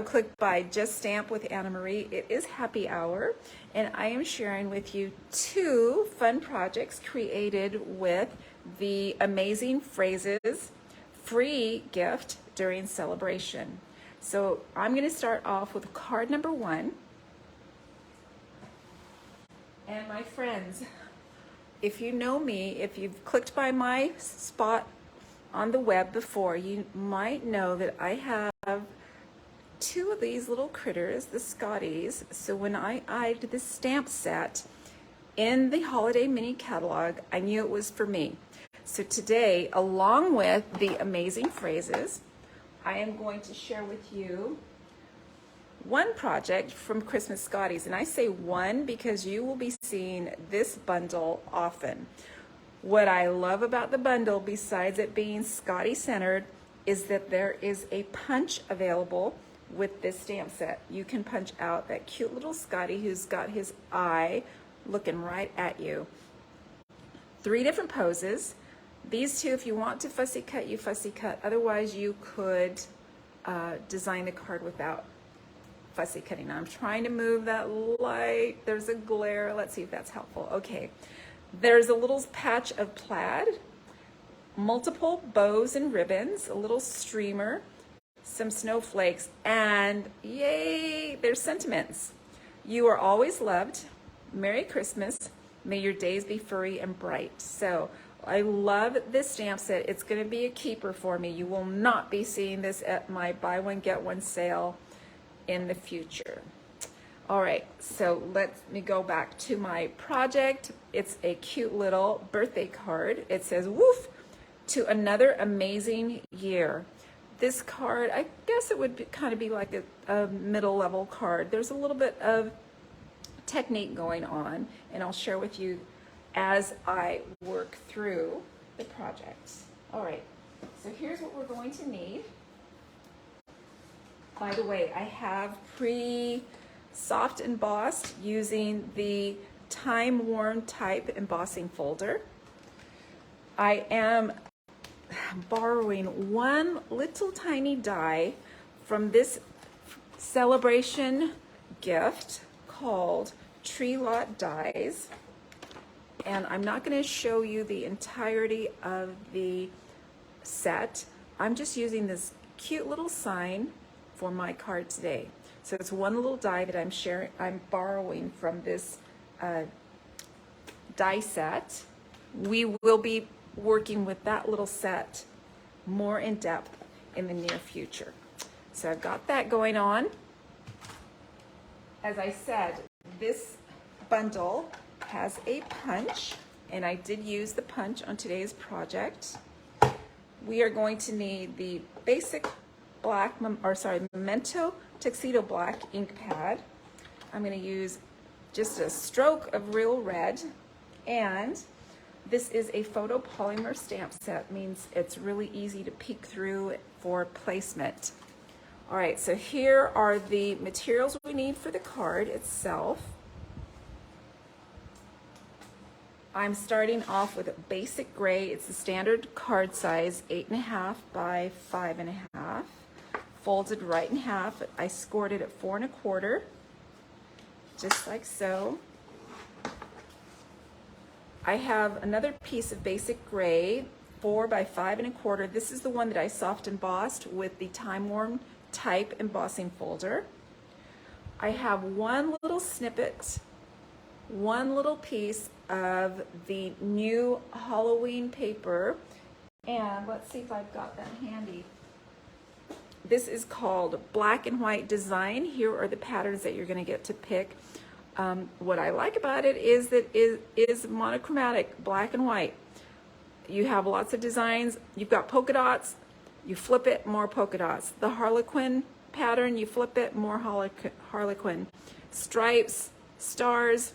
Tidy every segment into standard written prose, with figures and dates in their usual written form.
clicked by Just Stamp with Anna Marie. It is happy hour, and I am sharing with you 2 fun projects created with the Amazing Phrases free gift during celebration. So I'm going to start off with card number 1. And my friends, if you know me, if you've clicked by my spot on the web before, you might know that I have 2 of these little critters, the Scotties. So when I eyed this stamp set in the holiday mini catalog, I knew it was for me. So today, along with the Amazing Phrases, I am going to share with you one project from Christmas Scotties. And I say one because you will be seeing this bundle often. What I love about the bundle, besides it being Scotty centered, is that there is a punch available with this stamp set. You can punch out that cute little Scotty who's got his eye looking right at you. 3 different poses. These 2, if you want to fussy cut, you fussy cut. Otherwise, you could design the card without fussy cutting. Now, I'm trying to move that light. There's a glare. Let's see if that's helpful. Okay. There's a little patch of plaid, multiple bows and ribbons, a little streamer, some snowflakes, and yay, there's sentiments. You are always loved. Merry Christmas. May your days be furry and bright. So I love this stamp set. It's going to be a keeper for me. You will not be seeing this at my buy one get one sale in the future. All right, so let me go back to my project. It's a cute little birthday card. It says, woof, to another amazing year. This card, I guess it would be, kind of be like a middle level card. There's a little bit of technique going on, and I'll share with you as I work through the project. All right, so here's what we're going to need. By the way, I have soft embossed using the time-worn type embossing folder. I am borrowing one little tiny die from this celebration gift called Tree Lot Dies. And I'm not going to show you the entirety of the set. I'm just using this cute little sign for my card today. So it's one little die that I'm borrowing from this die set. We will be working with that little set more in depth in the near future. So I've got that going on. As I said, this bundle has a punch, and I did use the punch on today's project. We are going to need the basic Memento Tuxedo Black ink pad. I'm going to use just a stroke of real red, and this is a photopolymer stamp set, means it's really easy to peek through for placement. All right, so here are the materials we need for the card itself. I'm starting off with a basic gray. It's the standard card size, 8.5 by 5.5. Folded right in half. I scored it at 4 1/4, just like so. I have another piece of basic gray, 4 by 5 1/4. This is the one that I soft embossed with the time-worn type embossing folder. I have one little snippet, one little piece of the new Halloween paper, and let's see if I've got that handy. This is called Black and White Design. Here are the patterns that you're going to get to pick. What I like about it is that it is monochromatic, black and white. You have lots of designs. You've got polka dots. You flip it, more polka dots. The Harlequin pattern, you flip it, more Harlequin. Stripes, stars,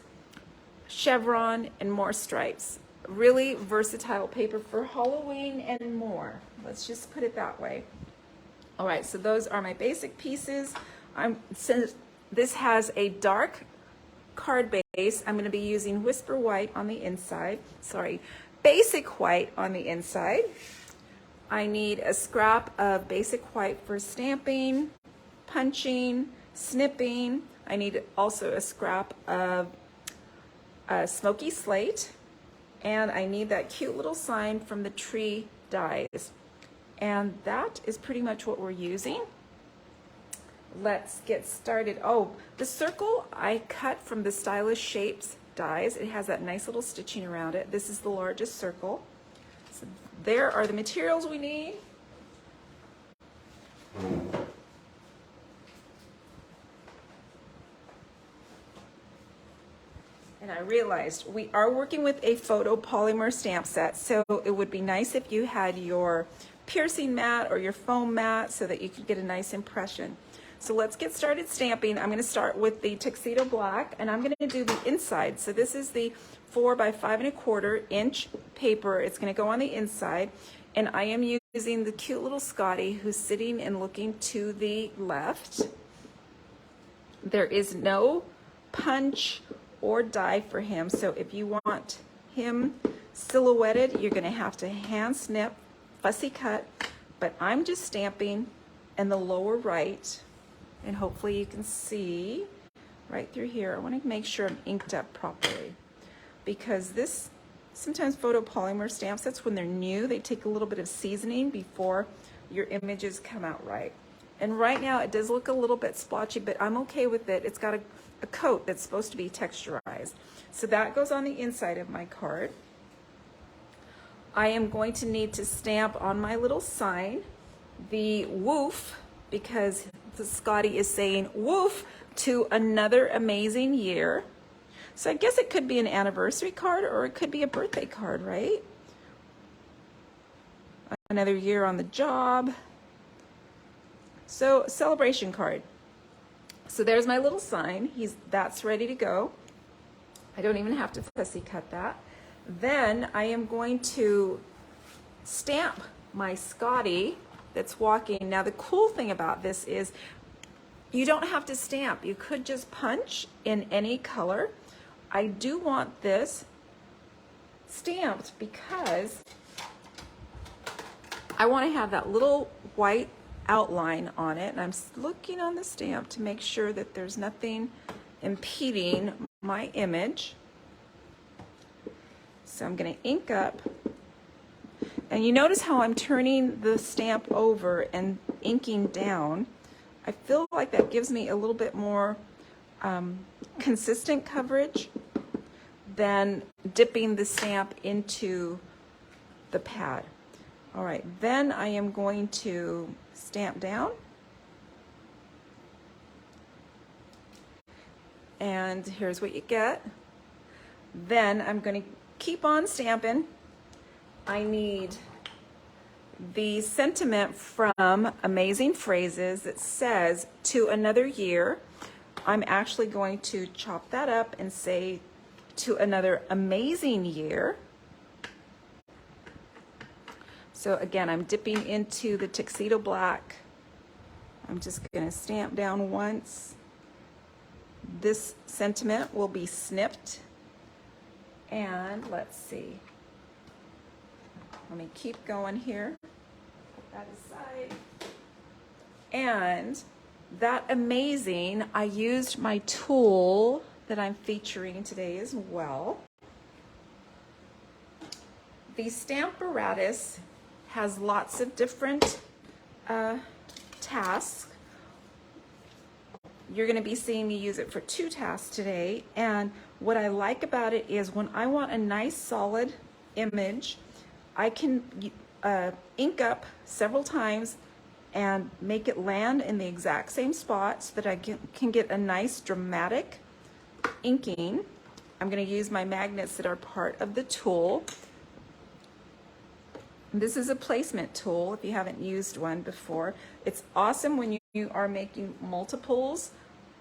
chevron, and more stripes. Really versatile paper for Halloween and more. Let's just put it that way. All right, so those are my basic pieces. Since this has a dark card base, I'm going to be using Whisper White on the inside. Sorry, Basic White on the inside. I need a scrap of Basic White for stamping, punching, snipping. I need also a scrap of smoky slate, and I need that cute little sign from the tree dies. And that is pretty much what we're using. Let's get started. Oh, the circle I cut from the Stylish Shapes dies. It has that nice little stitching around it. This is the largest circle. So there are the materials we need. And I realized we are working with a photo polymer stamp set, so it would be nice if you had your piercing mat or your foam mat so that you could get a nice impression. So let's get started stamping. I'm going to start with the Tuxedo Black, and I'm going to do the inside. So this is the 4 by 5 1/4 inch paper. It's going to go on the inside, and I am using the cute little Scotty who's sitting and looking to the left. There is no punch or die for him, so if you want him silhouetted, you're going to have to hand snip, fussy cut, but I'm just stamping in the lower right, and hopefully you can see right through here. I want to make sure I'm inked up properly, because this, sometimes photopolymer stamp sets, when they're new, they take a little bit of seasoning before your images come out right. And right now it does look a little bit splotchy, but I'm okay with it. It's got a coat that's supposed to be texturized. So that goes on the inside of my card. I am going to need to stamp on my little sign the woof, because the Scotty is saying woof to another amazing year. So I guess it could be an anniversary card, or it could be a birthday card, right? Another year on the job. So celebration card. So there's my little sign. That's ready to go. I don't even have to fussy cut that. Then I am going to stamp my Scotty that's walking. Now the cool thing about this is you don't have to stamp. You could just punch in any color. I do want this stamped because I want to have that little white outline on it, and I'm looking on the stamp to make sure that there's nothing impeding my image. So I'm going to ink up, and you notice how I'm turning the stamp over and inking down. I feel like that gives me a little bit more consistent coverage than dipping the stamp into the pad. All right, then I am going to stamp down, and here's what you get. Then I'm going to keep on stamping. I need the sentiment from Amazing Phrases that says to another year. I'm actually going to chop that up and say to another amazing year. So again, I'm dipping into the Tuxedo Black. I'm just going to stamp down once. This sentiment will be snipped. And let's see. Let me keep going here. Put that aside. And that amazing, I used my tool that I'm featuring today as well. The Stamparatus has lots of different tasks. You're going to be seeing me use it for 2 tasks today, and what I like about it is when I want a nice solid image, I can ink up several times and make it land in the exact same spot so that I can get a nice dramatic inking. I'm going to use my magnets that are part of the tool. This is a placement tool if you haven't used one before. It's awesome when you are making multiples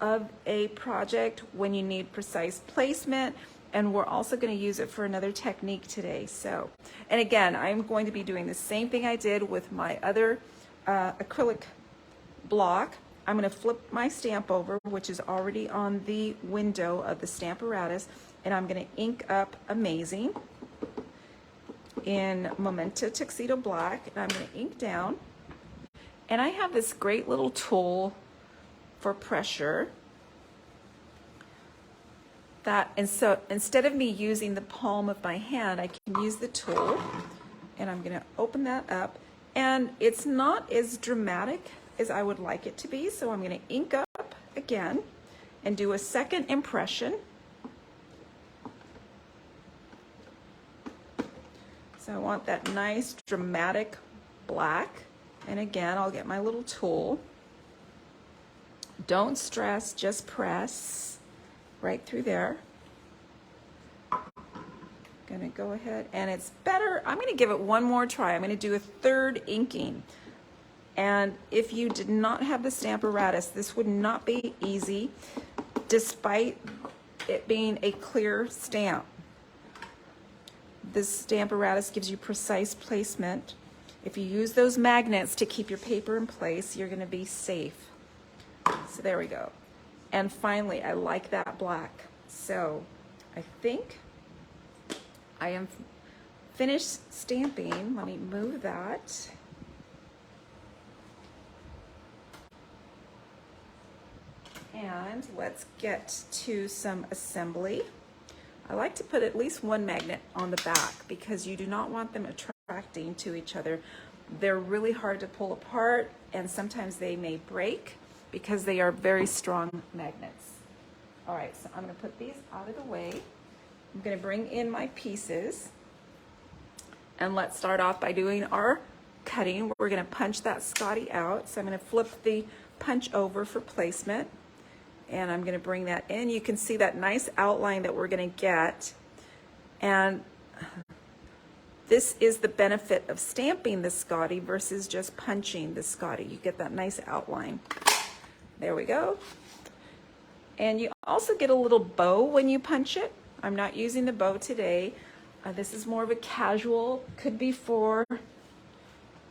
of a project, when you need precise placement, and we're also going to use it for another technique today. So, and again, I'm going to be doing the same thing I did with my other acrylic block. I'm going to flip my stamp over, which is already on the window of the Stamparatus, and I'm going to ink up Amazing in Memento Tuxedo Black, and I'm going to ink down. And I have this great little tool for pressure. And so instead of me using the palm of my hand, I can use the tool, and I'm going to open that up. And it's not as dramatic as I would like it to be, so I'm going to ink up again and do a second impression. So I want that nice dramatic black, and again I'll get my little tool. Don't stress, just press right through there. Gonna go ahead, and it's better, I'm gonna give it one more try. I'm gonna do a third inking. And if you did not have the Stamp-A-Ratus, this would not be easy, despite it being a clear stamp. This Stamp-A-Ratus gives you precise placement. If you use those magnets to keep your paper in place, you're gonna be safe. So there we go. And finally, I like that black. So I think I am finished stamping. Let me move that. And let's get to some assembly. I like to put at least one magnet on the back because you do not want them attracting to each other. They're really hard to pull apart, and sometimes they may break because they are very strong magnets. All right, so I'm gonna put these out of the way. I'm gonna bring in my pieces, and let's start off by doing our cutting. We're gonna punch that Scotty out. So I'm gonna flip the punch over for placement, and I'm gonna bring that in. You can see that nice outline that we're gonna get. And this is the benefit of stamping the Scotty versus just punching the Scotty. You get that nice outline. There we go. And you also get a little bow when you punch it. I'm not using the bow today. This is more of a casual, could be for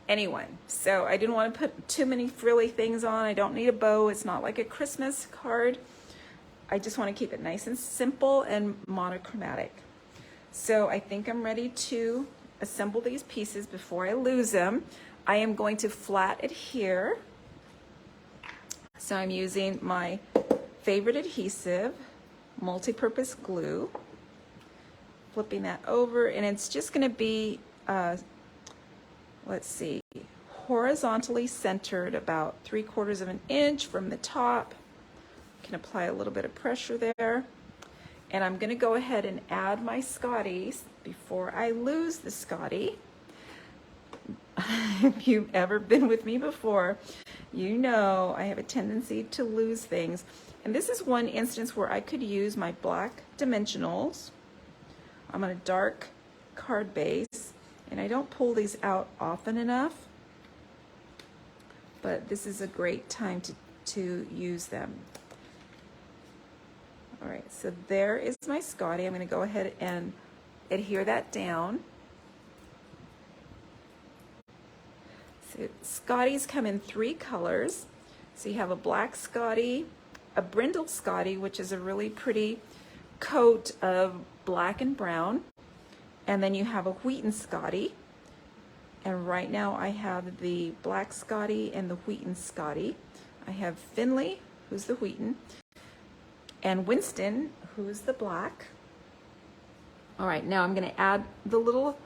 anyone. So I didn't want to put too many frilly things on. I don't need a bow. It's not like a Christmas card. I just want to keep it nice and simple and monochromatic. So I think I'm ready to assemble these pieces before I lose them. I am going to flat adhere. So I'm using my favorite adhesive, multi-purpose glue, flipping that over, and it's just going to be, let's see, horizontally centered about 3/4 of an inch from the top. Can apply a little bit of pressure there. And I'm going to go ahead and add my Scotties before I lose the Scotty. If you've ever been with me before, you know I have a tendency to lose things. And this is one instance where I could use my black dimensionals. I'm on a dark card base, and I don't pull these out often enough, but this is a great time to use them. All right, so there is my Scotty. I'm going to go ahead and adhere that down. So Scotties come in 3 colors. So you have a black Scotty, a brindle Scotty, which is a really pretty coat of black and brown, and then you have a wheaten Scotty. And right now I have the black Scotty and the wheaten Scotty. I have Finley, who's the wheaten, and Winston, who's the black. All right, now I'm going to add the little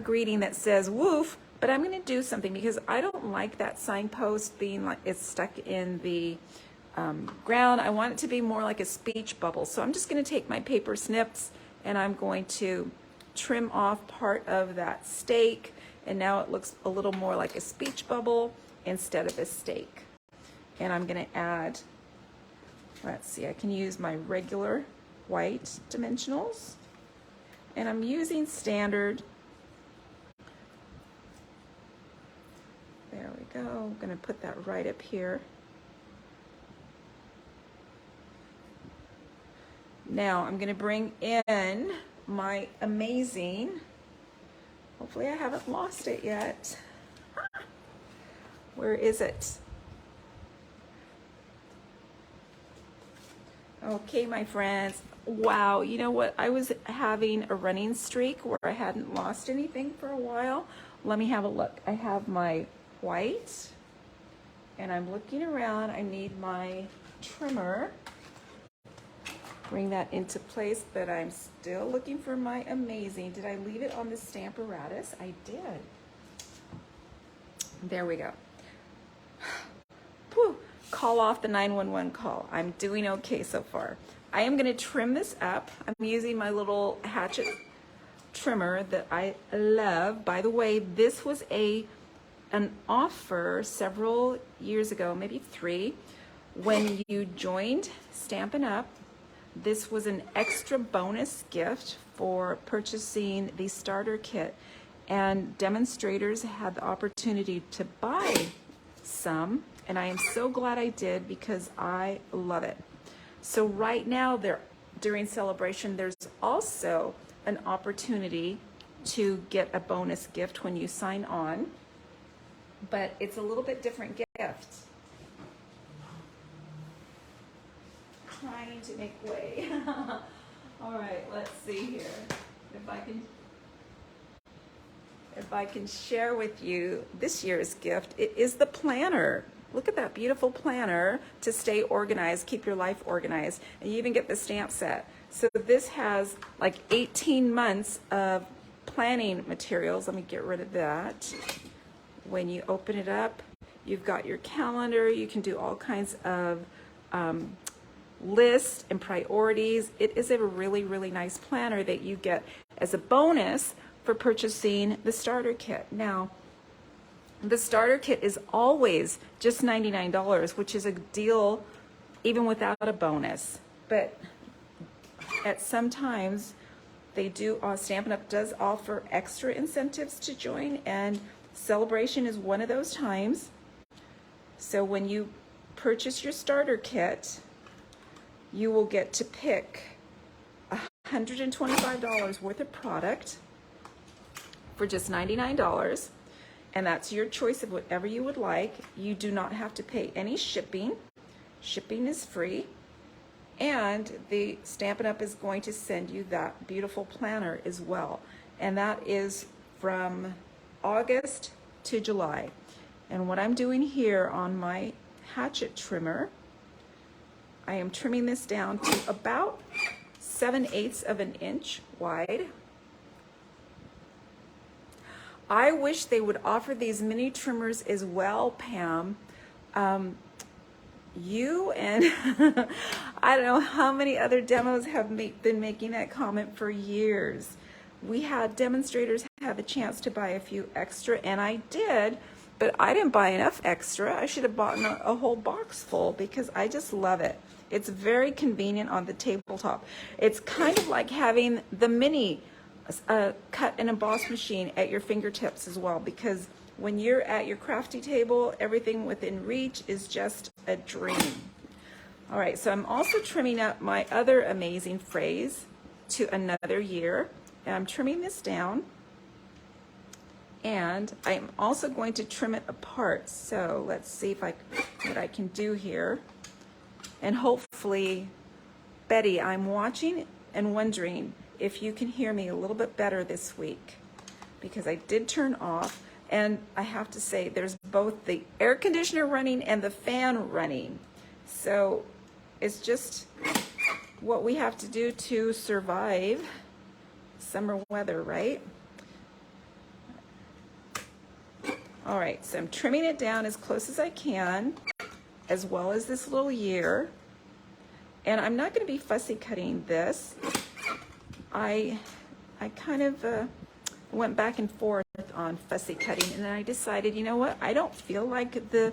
greeting that says woof, but I'm going to do something because I don't like that signpost being like it's stuck in the ground. I want it to be more like a speech bubble. So I'm just going to take my paper snips and I'm going to trim off part of that stake, and now it looks a little more like a speech bubble instead of a stake. And I'm going to add, let's see, I can use my regular white dimensionals, and I'm using standard. There we go. I'm going to put that right up here. Now I'm going to bring in my amazing, hopefully I haven't lost it yet. Where is it? Okay, my friends. Wow, you know what? I was having a running streak where I hadn't lost anything for a while. Let me have a look. I have my white, And I'm looking around. I need my trimmer. Bring that into place, but I'm still looking for my amazing. Did I leave it on the stamp apparatus? I did. There we go. Whew. Call off the 911 call. I'm doing okay so far. I am going to trim this up. I'm using my little hatchet trimmer that I love. By the way, this was an offer several years ago, maybe 3, when you joined Stampin' Up. This was an extra bonus gift for purchasing the starter kit, and demonstrators had the opportunity to buy some, and I am so glad I did because I love it. So right now, during celebration, there's also an opportunity to get a bonus gift when you sign on, but it's a little bit different gift. Trying to make way. All right, let's see here. If I can share with you this year's gift, it is the planner. Look at that beautiful planner to stay organized, keep your life organized, and you even get the stamp set. So this has like 18 months of planning materials. Let me get rid of that. When you open it up, you've got your calendar. You can do all kinds of lists and priorities. It is a really, really nice planner that you get as a bonus for purchasing the starter kit. Now, the starter kit is always just $99, which is a deal even without a bonus. But at some times, they do, Stampin' Up! Does offer extra incentives to join, and Celebration is one of those times. So when you purchase your starter kit, you will get to pick $125 worth of product for just $99. And that's your choice of whatever you would like. You do not have to pay any shipping. Shipping is free. And the Stampin' Up! Is going to send you that beautiful planner as well. And that is from August to July. And what I'm doing here on my hatchet trimmer, I am trimming this down to about 7/8 of an inch wide. I wish they would offer these mini trimmers as well, Pam. You and I don't know how many other demos have been making that comment for years. We had demonstrators have a chance to buy a few extra, and I did, but I didn't buy enough extra. I should have bought a whole box full because I just love it. It's very convenient on the tabletop. It's kind of like having the mini cut and emboss machine at your fingertips as well, because when you're at your crafty table, everything within reach is just a dream. All right, so I'm also trimming up my other amazing phrase to another year, and I'm trimming this down, and I'm also going to trim it apart. So let's see what I can do here. And hopefully, Betty, I'm watching and wondering if you can hear me a little bit better this week, because I did turn off, and I have to say there's both the air conditioner running and the fan running. So it's just what we have to do to survive summer weather, right? All right, so I'm trimming it down as close as I can, as well as this little year. And I'm not going to be fussy cutting this. I kind of went back and forth on fussy cutting, and then I decided, you know what, I don't feel like the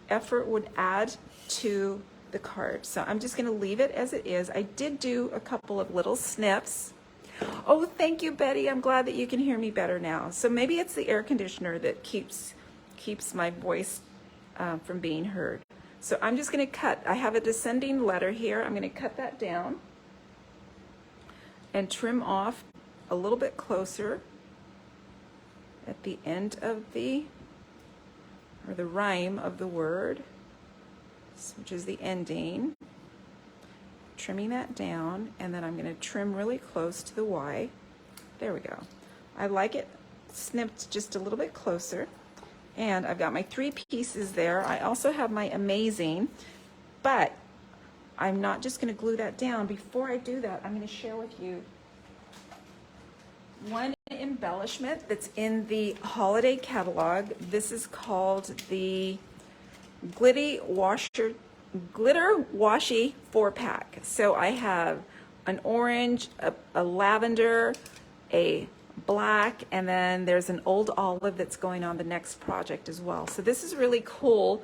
effort would add to the card, so I'm just going to leave it as it is. I did do a couple of little snips. Oh, thank you, Betty. I'm glad that you can hear me better now. So maybe it's the air conditioner that keeps my voice from being heard. So I'm just going to cut. I have a descending letter here. I'm going to cut that down and trim off a little bit closer at the end of the rhyme of the word, which is the ending. Trimming that down, and then I'm going to trim really close to the Y. There we go. I like it snipped just a little bit closer. And I've got my 3 pieces there. I also have my Amazing, but I'm not just going to glue that down. Before I do that, I'm going to share with you one embellishment that's in the holiday catalog. This is called the Glitter Washi 4-pack. So I have an orange, a lavender, a black, and then there's an old olive that's going on the next project as well. So this is really cool.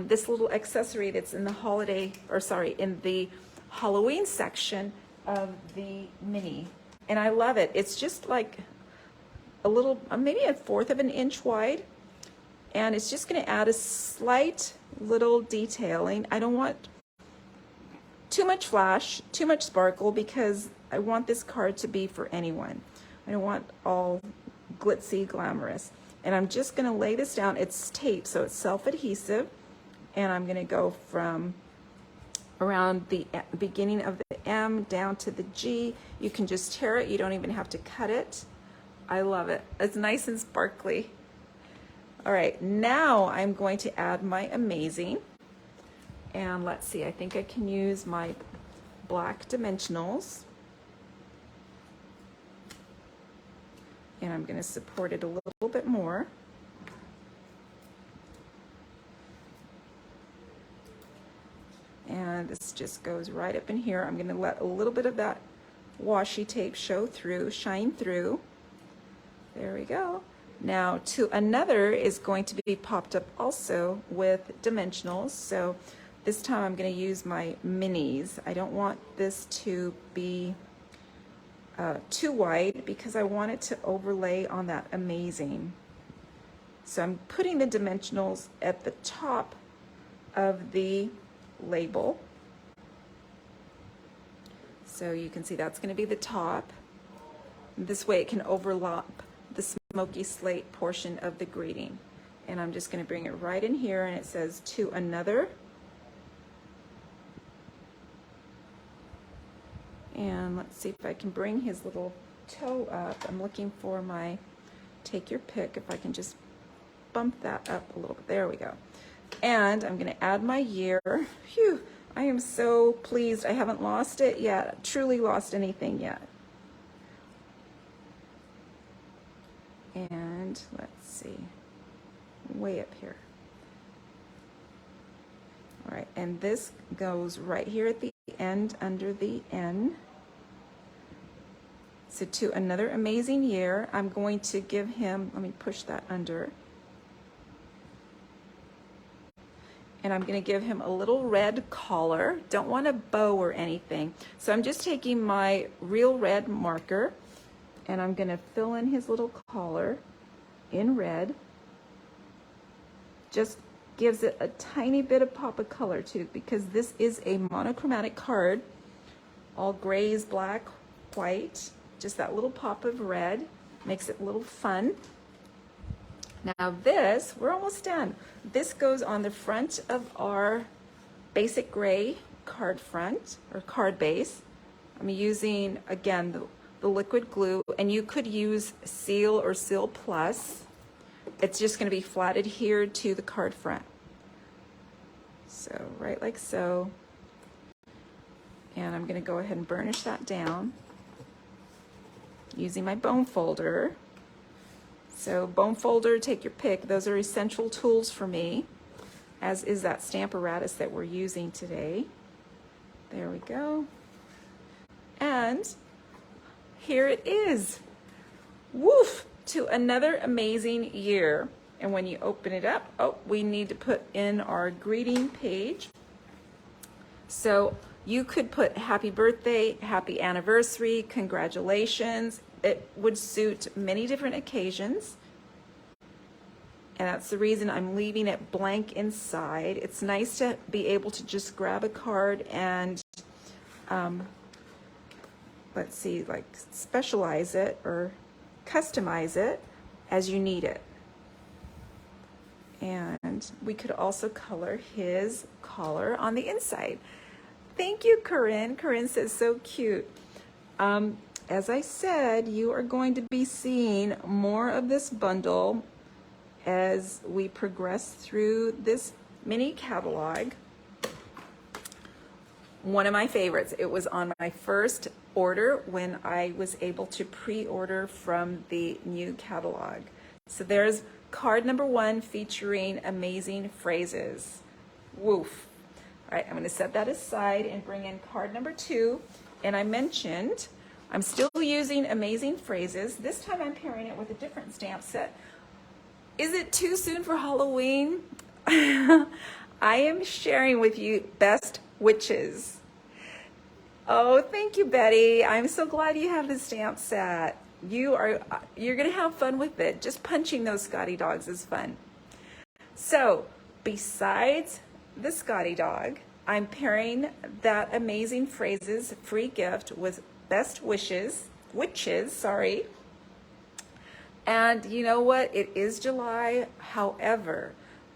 This little accessory that's in the in the Halloween section of the mini. And I love it. It's just like a little, maybe 1/4 of an inch wide. And it's just going to add a slight little detailing. I don't want too much flash, too much sparkle, because I want this card to be for anyone. I don't want all glitzy, glamorous. And I'm just going to lay this down. It's tape, so it's self-adhesive. And I'm going to go from around the beginning of the M down to the G. You can just tear it. You don't even have to cut it. I love it. It's nice and sparkly. All right, now I'm going to add my Amazing. And let's see, I think I can use my black dimensionals. And I'm going to support it a little bit more. And this just goes right up in here. I'm going to let a little bit of that washi tape show through, shine through. There we go. Now To Another is going to be popped up also with dimensionals. So this time I'm going to use my minis. I don't want this to be too wide because I want it to overlay on that Amazing. So I'm putting the dimensionals at the top of the label. So you can see that's going to be the top. This way it can overlap the smoky slate portion of the greeting. And I'm just going to bring it right in here, and it says To Another. And let's see if I can bring his little toe up. I'm looking for my take your pick, if I can just bump that up a little bit. There we go. And I'm going to add my year. Phew, I am so pleased I haven't lost it yet, truly lost anything yet. And let's see, way up here. All right, and this goes right here at the end under the N. So To Another Amazing Year, I'm going to give him, let me push that under. And I'm going to give him a little red collar. Don't want a bow or anything. So I'm just taking my real red marker and I'm going to fill in his little collar in red. Just gives it a tiny bit of pop of color too, because this is a monochromatic card. All grays, black, white. Just that little pop of red makes it a little fun. Now this, we're almost done. This goes on the front of our basic gray card front or card base. I'm using, again, the liquid glue, and you could use Seal or Seal Plus. It's just going to be flat adhered to the card front. So right like so. And I'm going to go ahead and burnish that down using my bone folder. So bone folder, take your pick. Those are essential tools for me, as is that Stamparatus that we're using today. There we go. And here it is. Woof! To Another Amazing Year. And when you open it up, oh, we need to put in our greeting page. So you could put happy birthday, happy anniversary, congratulations. It would suit many different occasions. And that's the reason I'm leaving it blank inside. It's nice to be able to just grab a card and, let's see, like specialize it or customize it as you need it. And we could also color his collar on the inside. Thank you, Corinne. Corinne says, so cute. As I said, you are going to be seeing more of this bundle as we progress through this mini catalog. One of my favorites. It was on my first order when I was able to pre-order from the new catalog. So there's card number 1 featuring amazing phrases. Woof. All right, I'm going to set that aside and bring in card number 2. And I mentioned I'm still using amazing phrases. This time I'm pairing it with a different stamp set. Is it too soon for Halloween? I am sharing with you Best Witches. Oh, thank you, Betty. I'm so glad you have this stamp set. You're going to have fun with it. Just punching those Scotty dogs is fun. So, besides the Scotty dog, I'm pairing that amazing phrases free gift with Best Witches. And you know what? It is July. However,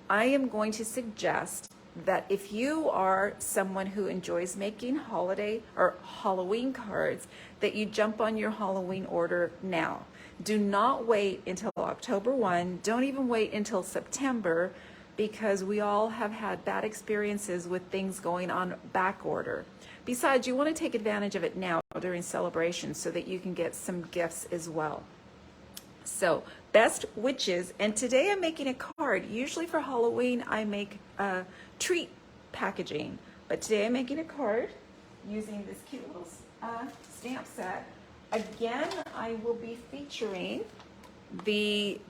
I am going to suggest that if you are someone who enjoys making holiday or Halloween cards, that you jump on your Halloween order now. Do not wait until October 1. Don't even wait until September, because we all have had bad experiences with things going on back order. Besides, you want to take advantage of it now during celebration so that you can get some gifts as well. So, Best Witches, and today I'm making a card. Usually for Halloween I make treat packaging, but today I'm making a card using this cute little stamp set. Again, I will be featuring the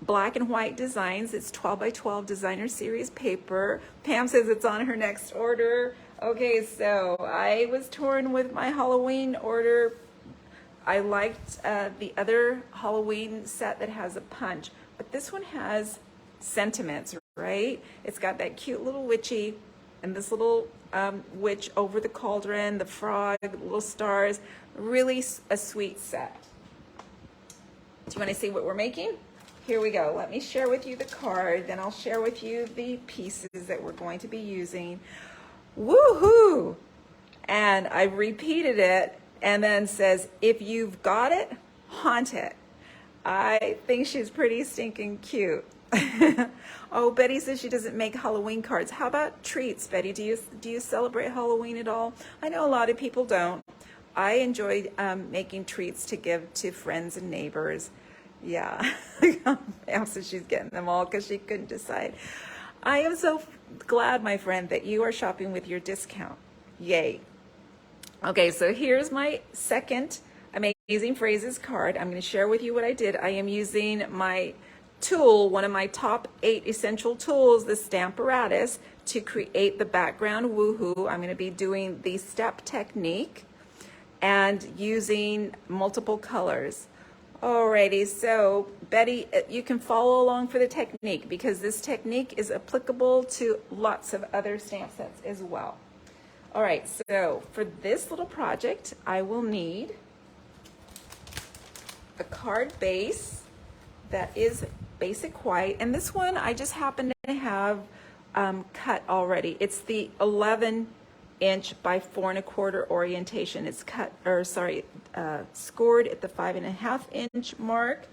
black and white designs. It's 12 by 12 designer series paper. Pam says it's on her next order. Okay, so I was torn with my Halloween order. I liked the other Halloween set that has a punch, but this one has sentiments, right? It's got that cute little witchy and this little witch over the cauldron, the frog, little stars, really a sweet set. Do you want to see what we're making? Here we go. Let me share with you the card, then I'll share with you the pieces that we're going to be using. Woohoo! And I repeated it and then says, if you've got it, haunt it. I think she's pretty stinking cute. Oh, Betty says she doesn't make Halloween cards. How about treats, Betty? Do you celebrate Halloween at all? I know a lot of people don't. I enjoy making treats to give to friends and neighbors. Yeah, Pam says she's getting them all because she couldn't decide. I am so glad, my friend, that you are shopping with your discount. Yay. Okay, so here's my second Amazing Phrases card. I'm going to share with you what I did. I am using my tool, one of my top 8 essential tools, the Stamparatus, to create the background woohoo. I'm going to be doing the step technique and using multiple colors. Alrighty, so Betty, you can follow along for the technique because this technique is applicable to lots of other stamp sets as well. All right, so for this little project, I will need a card base that is basic white, and this one I just happen to have cut already. It's the 11" by 4 1/4 orientation. It's cut, or sorry, scored at the 5.5" mark.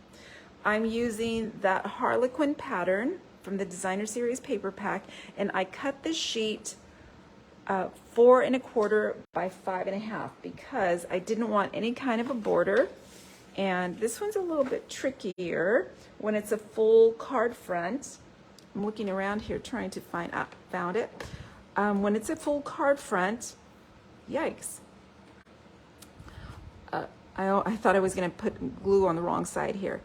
I'm using that Harlequin pattern from the Designer Series paper pack, and I cut the sheet 4 1/4 by 5.5 because I didn't want any kind of a border. And this one's a little bit trickier when it's a full card front. I'm looking around here trying to found it. When it's a full card front, yikes. I thought I was going to put glue on the wrong side here.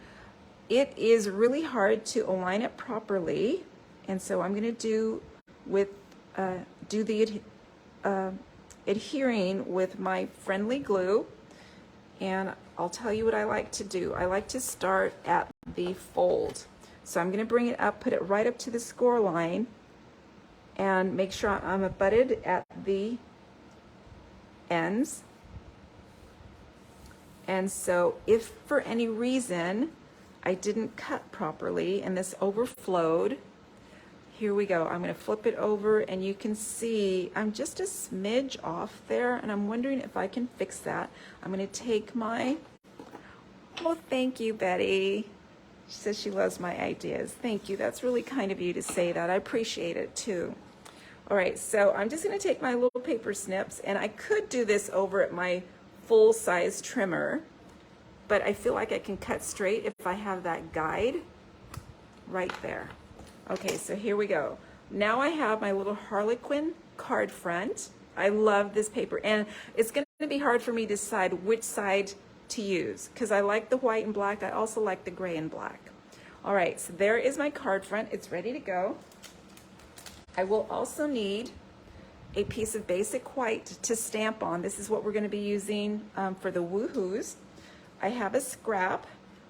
It is really hard to align it properly, and so I'm going to do the adhering with my friendly glue, and I'll tell you what I like to do. I like to start at the fold. So I'm going to bring it up, put it right up to the score line, and make sure I'm abutted at the ends. And so if for any reason I didn't cut properly and this overflowed, here we go. I'm going to flip it over and you can see I'm just a smidge off there, and I'm wondering if I can fix that. I'm going to take my, oh, thank you, Betty. She says she loves my ideas. Thank you. That's really kind of you to say that. I appreciate it too. All right, so I'm just going to take my little paper snips, and I could do this over at my full-size trimmer, but I feel like I can cut straight if I have that guide right there. Okay, so here we go. Now I have my little Harlequin card front. I love this paper, and it's going to be hard for me to decide which side to use because I like the white and black. I also like the gray and black. All right, so there is my card front. It's ready to go. I will also need a piece of basic white to stamp on. This is what we're going to be using for the woohoos. I have a scrap.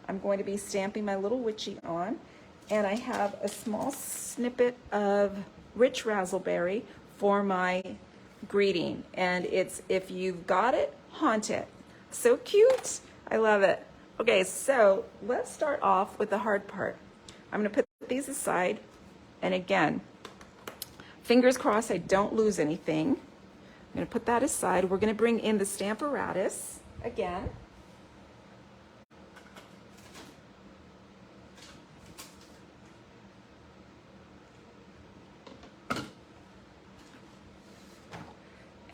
I'm going to be stamping my little witchy on. And I have a small snippet of rich razzleberry for my greeting. And it's if you've got it, haunt it. So cute. I love it. Okay, so let's start off with the hard part. I'm going to put these aside. And again, fingers crossed I don't lose anything. I'm going to put that aside. We're going to bring in the Stamparatus again.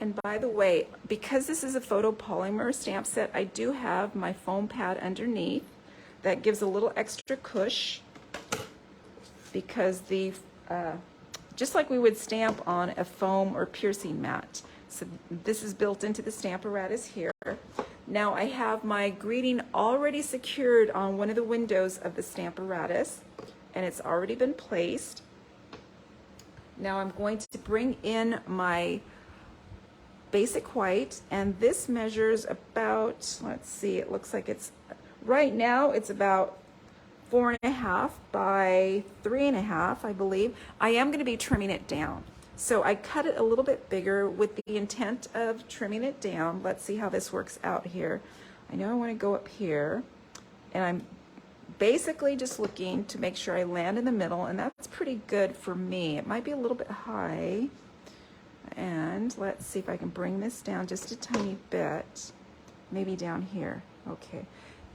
And by the way, because this is a photopolymer stamp set, I do have my foam pad underneath that gives a little extra cush because the just like we would stamp on a foam or piercing mat. So this is built into the Stamparatus here. Now I have my greeting already secured on one of the windows of the Stamparatus, and it's already been placed. Now I'm going to bring in my basic white, and this measures about, let's see, it looks like it's, right now it's about 4.5 by 3.5, I believe. I am going to be trimming it down. So I cut it a little bit bigger with the intent of trimming it down. Let's see how this works out here. I know I want to go up here, and I'm basically just looking to make sure I land in the middle, and that's pretty good for me. It might be a little bit high. And let's see if I can bring this down just a tiny bit, maybe down here. Okay.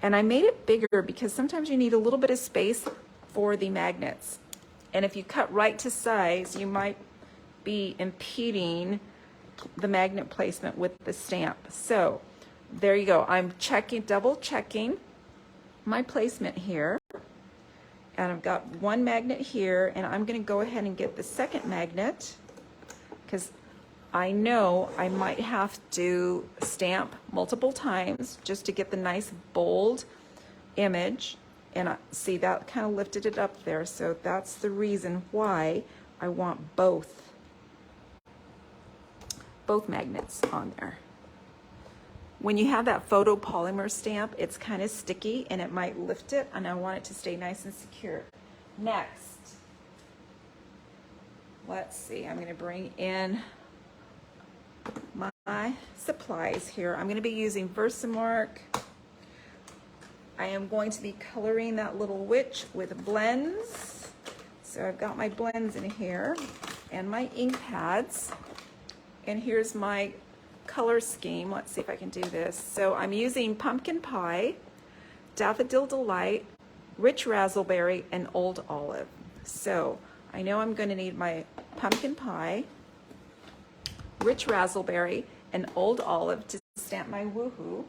And I made it bigger because sometimes you need a little bit of space for the magnets. And if you cut right to size, you might be impeding the magnet placement with the stamp. So there you go. I'm checking, double checking my placement here. And I've got one magnet here, and I'm going to go ahead and get the second magnet because I know I might have to stamp multiple times just to get the nice bold image. And see, that kind of lifted it up there. So that's the reason why I want both magnets on there. When you have that photopolymer stamp, it's kind of sticky and it might lift it, and I want it to stay nice and secure. Next, let's see, I'm going to bring in my supplies here. I'm going to be using Versamark. I am going to be coloring that little witch with blends. So I've got my blends in here and my ink pads. And here's my color scheme. Let's see if I can do this. So I'm using Pumpkin Pie, Daffodil Delight, Rich Razzleberry, and Old Olive. So I know I'm going to need my Pumpkin Pie, Rich Razzleberry, and Old Olive to stamp my woohoo.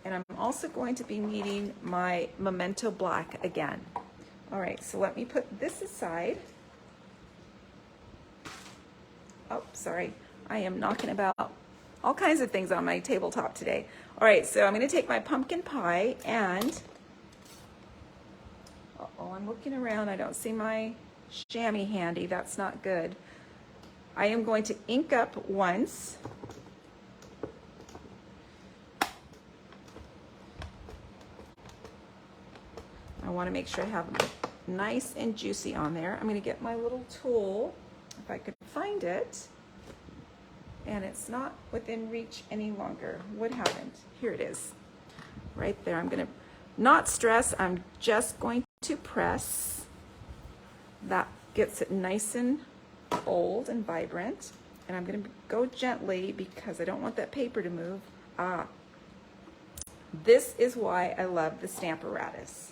And I'm also going to be needing my Memento Black again. All right, so let me put this aside. Oh, sorry, I am knocking about all kinds of things on my tabletop today. All right, so I'm going to take my Pumpkin Pie and, uh-oh, I'm looking around. I don't see my chamois handy. That's not good. I am going to ink up once. I want to make sure I have it nice and juicy on there. I'm going to get my little tool, if I could find it. And it's not within reach any longer. What happened? Here it is. Right there. I'm going to not stress. I'm just going to press. That gets it nice and bold and vibrant. And I'm going to go gently because I don't want that paper to move. This is why I love the Stamparatus.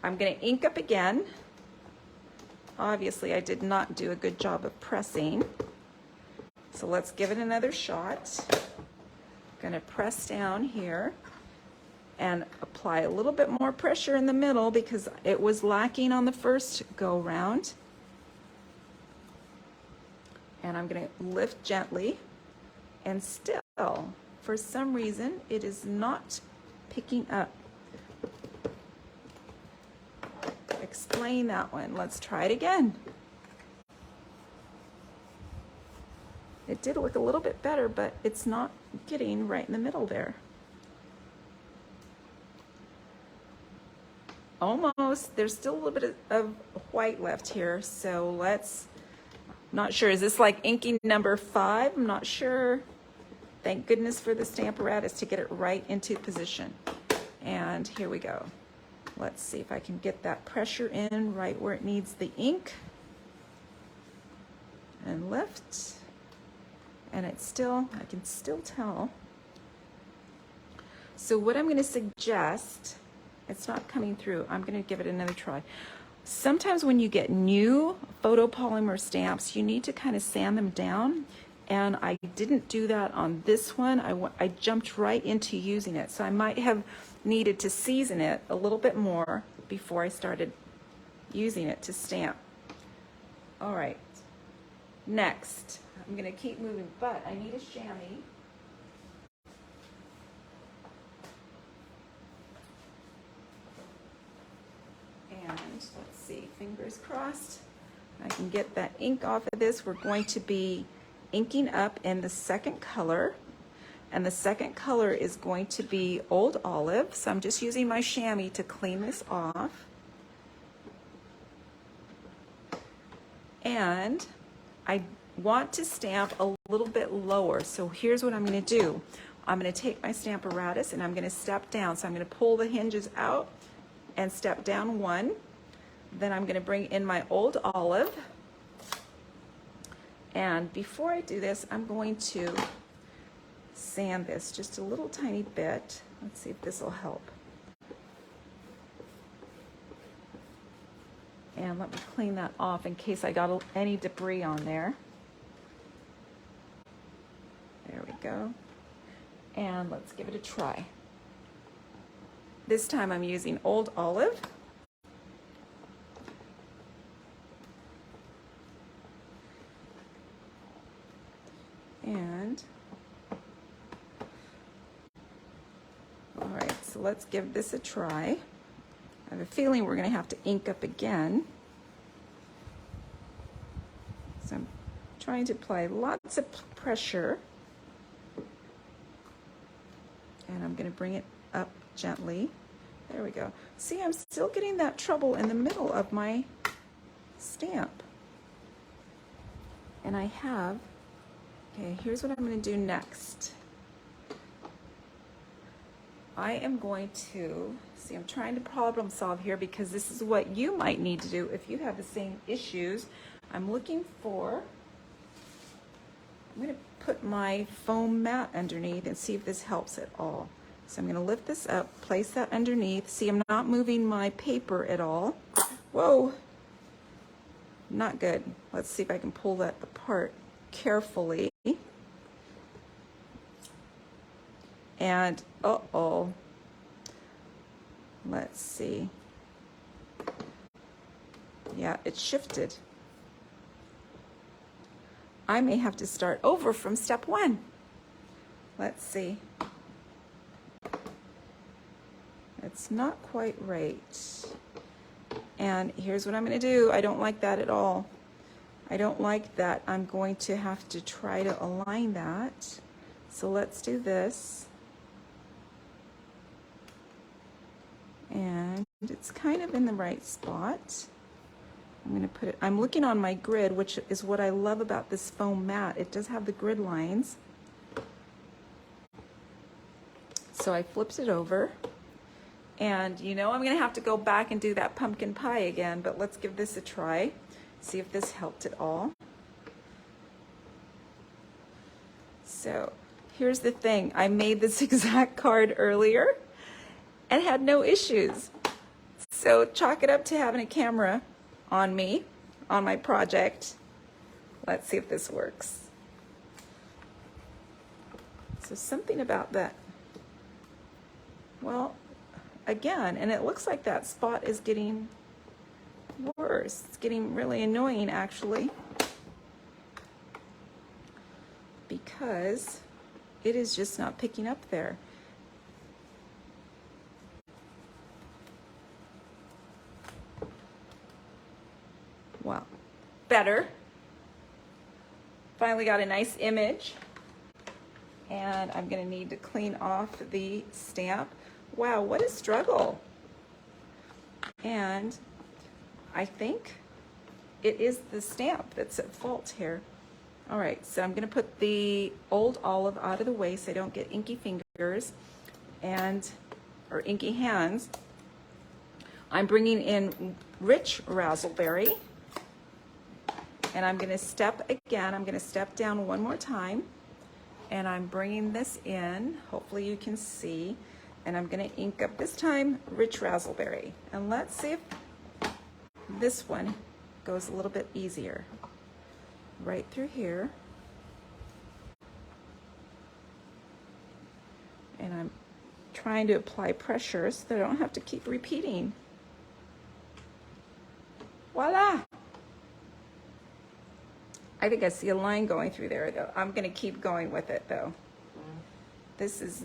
I'm going to ink up again. Obviously, I did not do a good job of pressing. So let's give it another shot. I'm going to press down here and apply a little bit more pressure in the middle because it was lacking on the first go round. And I'm going to lift gently, and still, for some reason, it is not picking up. Explain that one. Let's try it again. It did look a little bit better, but it's not getting right in the middle there. Almost. There's still a little bit of white left here, so let's, not sure. Is this like inking number 5? I'm not sure. Thank goodness for the Stamparatus to get it right into position. And here we go. Let's see if I can get that pressure in right where it needs the ink. And lift. And it's still, I can still tell. So what I'm going to suggest, it's not coming through. I'm going to give it another try. Sometimes when you get new photopolymer stamps, you need to kind of sand them down. And I didn't do that on this one. I jumped right into using it. So I might have needed to season it a little bit more before I started using it to stamp. All right, next, I'm gonna keep moving, but I need a chamois. And let's see, fingers crossed. I can get that ink off of this. We're going to be inking up in the second color. And the second color is going to be Old Olive. So I'm just using my chamois to clean this off. And I want to stamp a little bit lower. So here's what I'm going to do. I'm going to take my Stamparatus and I'm going to step down. So I'm going to pull the hinges out and step down 1. Then I'm going to bring in my Old Olive. And before I do this, I'm going to sand this just a little tiny bit. Let's see if this will help. And let me clean that off in case I got any debris on there. There we go. And let's give it a try. This time I'm using Old Olive. And all right, so let's give this a try. I have a feeling we're going to have to ink up again. So I'm trying to apply lots of pressure. And I'm going to bring it up gently. There we go. See, I'm still getting that trouble in the middle of my stamp. And I have, okay, here's what I'm going to do next. I am going to, see, I'm trying to problem solve here because this is what you might need to do if you have the same issues. I'm looking for, I'm going to put my foam mat underneath and see if this helps at all. So I'm going to lift this up, place that underneath. See, I'm not moving my paper at all. Whoa, not good. Let's see if I can pull that apart carefully. And uh-oh, let's see. Yeah, it shifted. I may have to start over from step 1. Let's see. It's not quite right. And here's what I'm going to do. I don't like that at all. I don't like that. I'm going to have to try to align that. So let's do this. And it's kind of in the right spot. I'm going to put it, I'm looking on my grid, which is what I love about this foam mat. It does have the grid lines. So I flipped it over. And you know I'm going to have to go back and do that pumpkin pie again, but let's give this a try. See if this helped at all. So here's the thing. I made this exact card earlier. and had no issues. So chalk it up to having a camera on me, on my project. Let's see if this works. So something about that. Well, again, and it looks like that spot is getting worse. It's getting really annoying, actually, because it is just not picking up there. Wow, better. Finally got a nice image. And I'm gonna need to clean off the stamp. Wow, what a struggle. And I think it is the stamp that's at fault here. All right, so I'm gonna put the old olive out of the way so I don't get inky fingers or inky hands. I'm bringing in rich raspberry, and I'm gonna step down one more time, and I'm bringing this in, hopefully you can see, and I'm gonna ink up this time rich raspberry. And let's see if this one goes a little bit easier. Right through here. And I'm trying to apply pressure so that I don't have to keep repeating. Voila! I think I see a line going through there though. I'm gonna keep going with it though. This is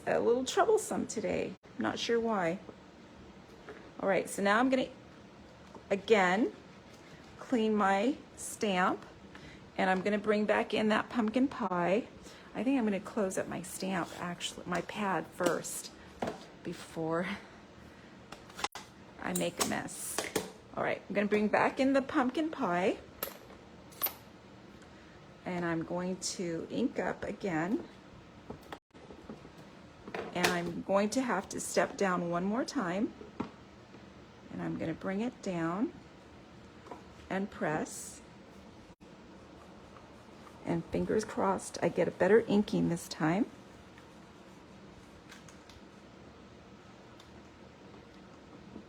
a little troublesome today. I'm not sure why. All right, so now I'm gonna, again, clean my stamp, and I'm gonna bring back in that pumpkin pie. I think I'm gonna close up my stamp, actually, my pad first, before I make a mess. All right, I'm gonna bring back in the pumpkin pie, and I'm going to ink up again. And I'm going to have to step down one more time, and I'm gonna bring it down and press. And fingers crossed I get a better inking this time.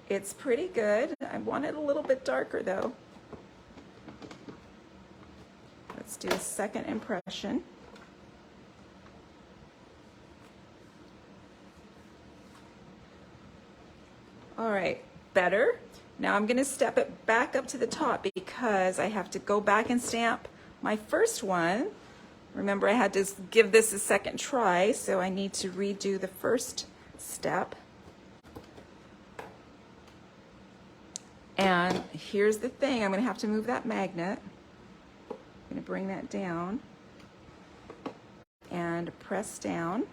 It's pretty good. I want it a little bit darker though. Let's do a second impression. All right, better. Now I'm gonna step it back up to the top because I have to go back and stamp my first one. Remember, I had to give this a second try, so I need to redo the first step. And here's the thing, I'm gonna have to move that magnet. I'm gonna bring that down and press down.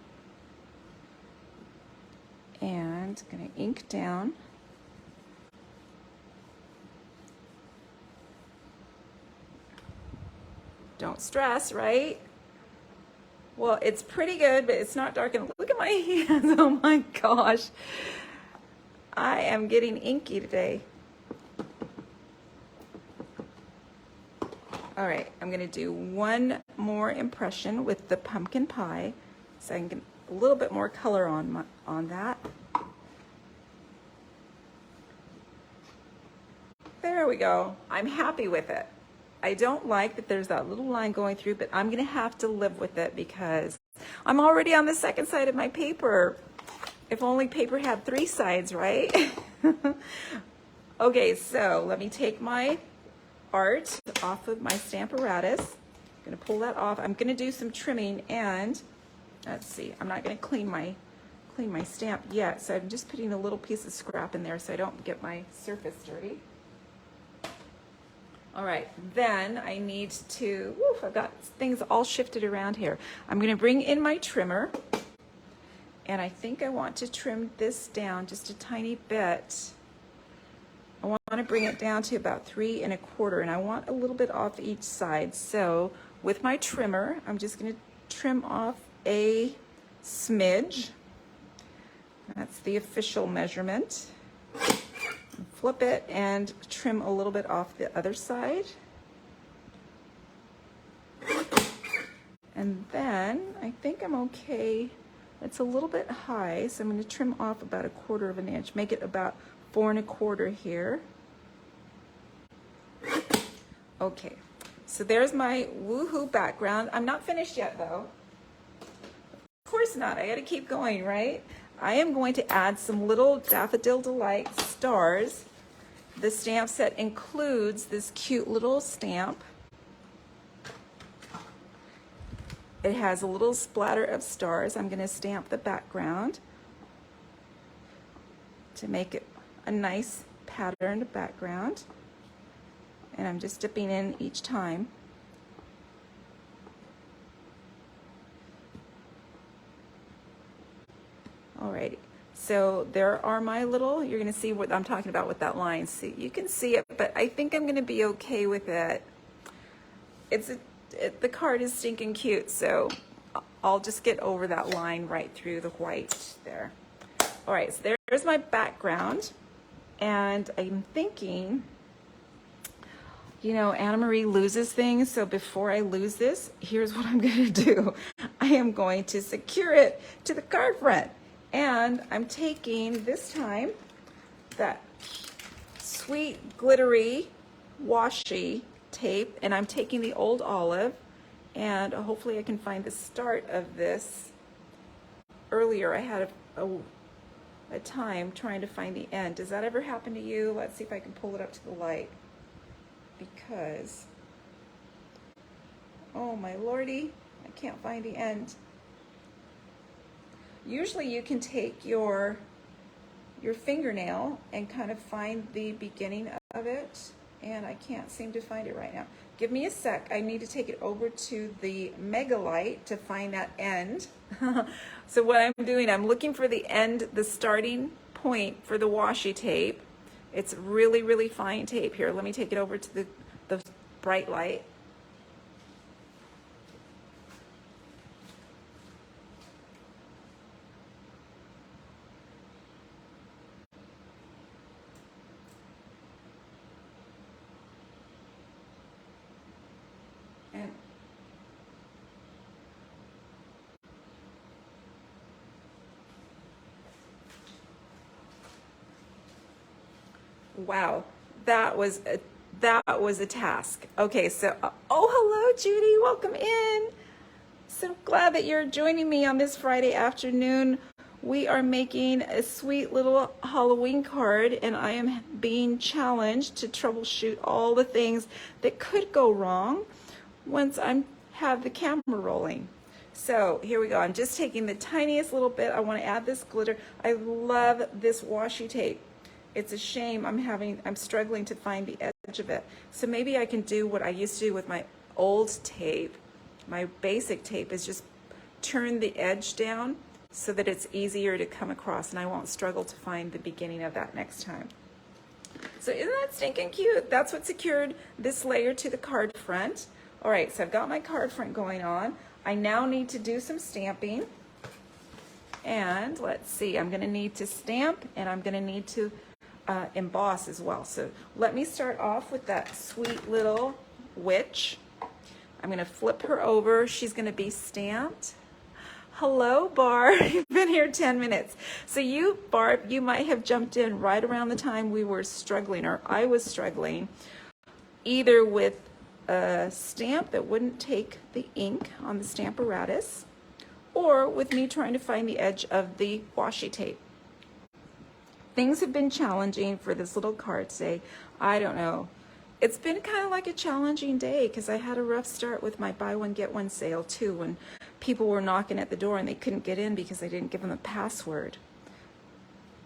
And gonna ink down. Don't stress, right? Well, it's pretty good, but it's not dark enough. Look at my hands, oh my gosh. I am getting inky today. All right, I'm gonna do one more impression with the pumpkin pie so I can get a little bit more color on that. There we go. I'm happy with it. I don't like that there's that little line going through, but I'm gonna have to live with it because I'm already on the second side of my paper. If only paper had 3 sides, right? Okay, so let me take my art off of my Stamparatus. I'm gonna pull that off. I'm gonna do some trimming, and let's see, I'm not gonna clean my stamp yet, so I'm just putting a little piece of scrap in there so I don't get my surface dirty. All right, then I need to, I've got things all shifted around here. I'm gonna bring in my trimmer, and I think I want to trim this down just a tiny bit. I want to bring it down to about 3 1/4, and I want a little bit off each side. So with my trimmer, I'm just gonna trim off a smidge. That's the official measurement. Flip it and trim a little bit off the other side. And then I think I'm okay It's a little bit high, so I'm going to trim off about 1/4 of an inch, make it about 4 1/4 here. Okay, so there's my woohoo background. I'm not finished yet though. Of course not, I gotta keep going, right? I am going to add some little Daffodil Delight stars. The stamp set includes this cute little stamp. It has a little splatter of stars. I'm gonna stamp the background to make it a nice patterned background. And I'm just dipping in each time. Alrighty, so there are my little, you're gonna see what I'm talking about with that line. See, you can see it, but I think I'm gonna be okay with it. The card is stinking cute, so I'll just get over that line right through the white there. All right, so there's my background, and I'm thinking, you know, Anna Marie loses things, so before I lose this, here's what I'm gonna do. I am going to secure it to the card front, and I'm taking, this time, that sweet glittery washi tape, and I'm taking the old olive, and hopefully I can find the start of this. Earlier I had a time trying to find the end. Does that ever happen to you? Let's see if I can pull it up to the light. Because, oh my lordy, I can't find the end. Usually you can take your fingernail and kind of find the beginning of it, and I can't seem to find it right now. Give me a sec. I need to take it over to the Mega Light to find that end. So what I'm doing, I'm looking for the end, the starting point for the washi tape. It's really, really fine tape here. Let me take it over to the bright light. And wow, that was a task. Okay, so oh, hello Judy, welcome in. So glad that you're joining me on this Friday afternoon. We are making a sweet little Halloween card, and I am being challenged to troubleshoot all the things that could go wrong once I have the camera rolling. So here we go. I'm just taking the tiniest little bit. I want to add this glitter. I love this washi tape. It's a shame I'm struggling to find the edge of it. So maybe I can do what I used to do with my old tape. My basic tape is just turn the edge down so that it's easier to come across, and I won't struggle to find the beginning of that next time. So isn't that stinking cute? That's what secured this layer to the card front. All right, so I've got my card front going on. I now need to do some stamping. And let's see, I'm gonna need to stamp, and I'm gonna need to emboss as well. So let me start off with that sweet little witch. I'm gonna flip her over. She's gonna be stamped. Hello, Barb. You've been here 10 minutes. So you, Barb, you might have jumped in right around the time we were struggling, or I was struggling, either with a stamp that wouldn't take the ink on the Stamparatus, or with me trying to find the edge of the washi tape. Things have been challenging for this little card today. I don't know. It's been kind of like a challenging day because I had a rough start with my buy one get one sale too, when people were knocking at the door and they couldn't get in because I didn't give them a password.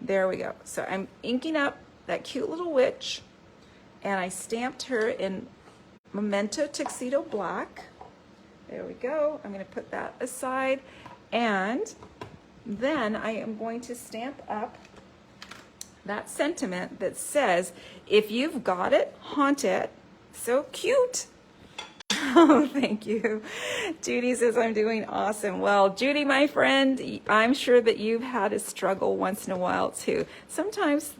There we go. So I'm inking up that cute little witch, and I stamped her in Memento Tuxedo Black. There we go. I'm going to put that aside, and then I am going to stamp up that sentiment that says, if you've got it, haunt it. So cute. Oh, thank you. Judy says I'm doing awesome. Well, Judy, my friend, I'm sure that you've had a struggle once in a while too. Sometimes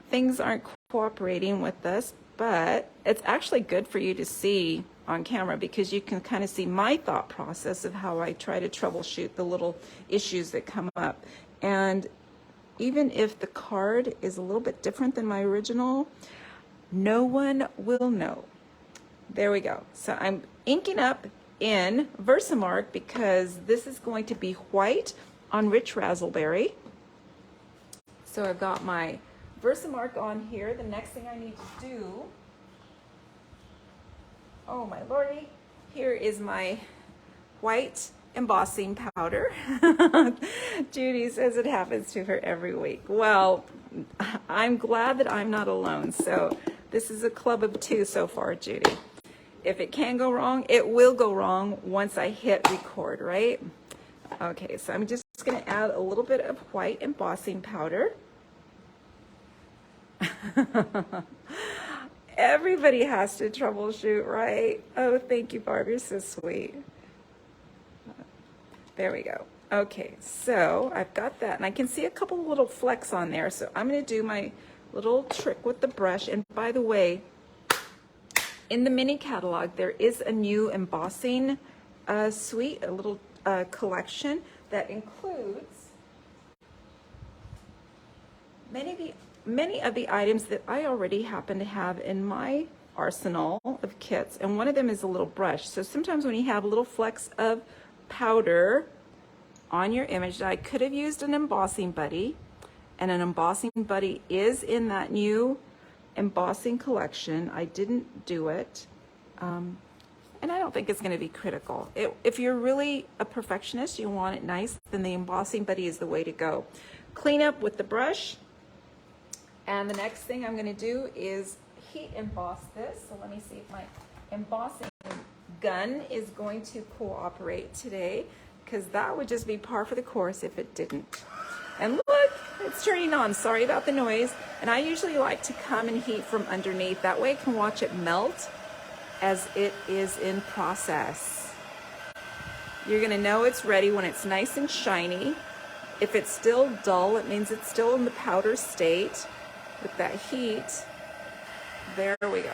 things aren't cooperating with us, but it's actually good for you to see on camera because you can kind of see my thought process of how I try to troubleshoot the little issues that come up. And even if the card is a little bit different than my original, no one will know. There we go. So I'm inking up in Versamark because this is going to be white on rich raspberry. So I've got my Versamark on here. The next thing I need to do, oh my lordy, here is my white embossing powder. Judy says it happens to her every week. Well, I'm glad that I'm not alone. So this is a club of 2 so far, Judy. If it can go wrong, it will go wrong once I hit record, right? Okay, so I'm just going to add a little bit of white embossing powder. Everybody has to troubleshoot, right? Oh, thank you, Barb. You're so sweet. There we go. Okay, so I've got that, and I can see a couple little flecks on there. So I'm going to do my little trick with the brush. And by the way, in the mini catalog, there is a new embossing suite, a little collection that includes many of the items that I already happen to have in my arsenal of kits. And one of them is a little brush. So sometimes when you have little flecks of powder on your image, I could have used an embossing buddy, and an embossing buddy is in that new embossing collection. I didn't do it, and I don't think it's going to be critical. If you're really a perfectionist, you want it nice, then the embossing buddy is the way to go. Clean up with the brush, and the next thing I'm going to do is heat emboss this. So let me see if my embossing gun is going to cooperate today, because that would just be par for the course if it didn't. And look, it's turning on. Sorry about the noise. And I usually like to come and heat from underneath. That way I can watch it melt as it is in process. You're gonna know it's ready when it's nice and shiny. If it's still dull, it means it's still in the powder state. With that heat, there we go.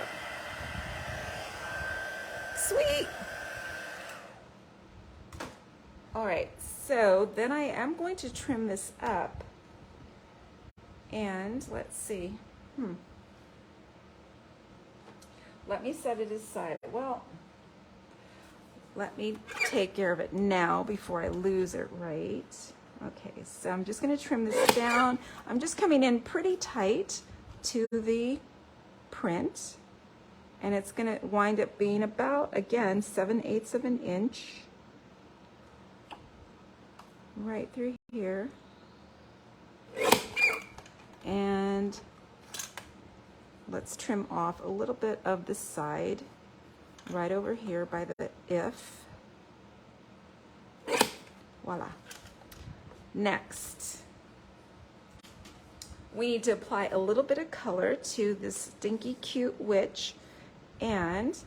Sweet. All right, so then I am going to trim this up, and let's see. Let me set it aside. Well, let me take care of it now before I lose it, right? Okay, so I'm just going to trim this down. I'm just coming in pretty tight to the print, and it's going to wind up being about, again, 7/8 of an inch. Right through here, and let's trim off a little bit of the side right over here by the if. Voila. Next, we need to apply a little bit of color to this stinky cute witch, and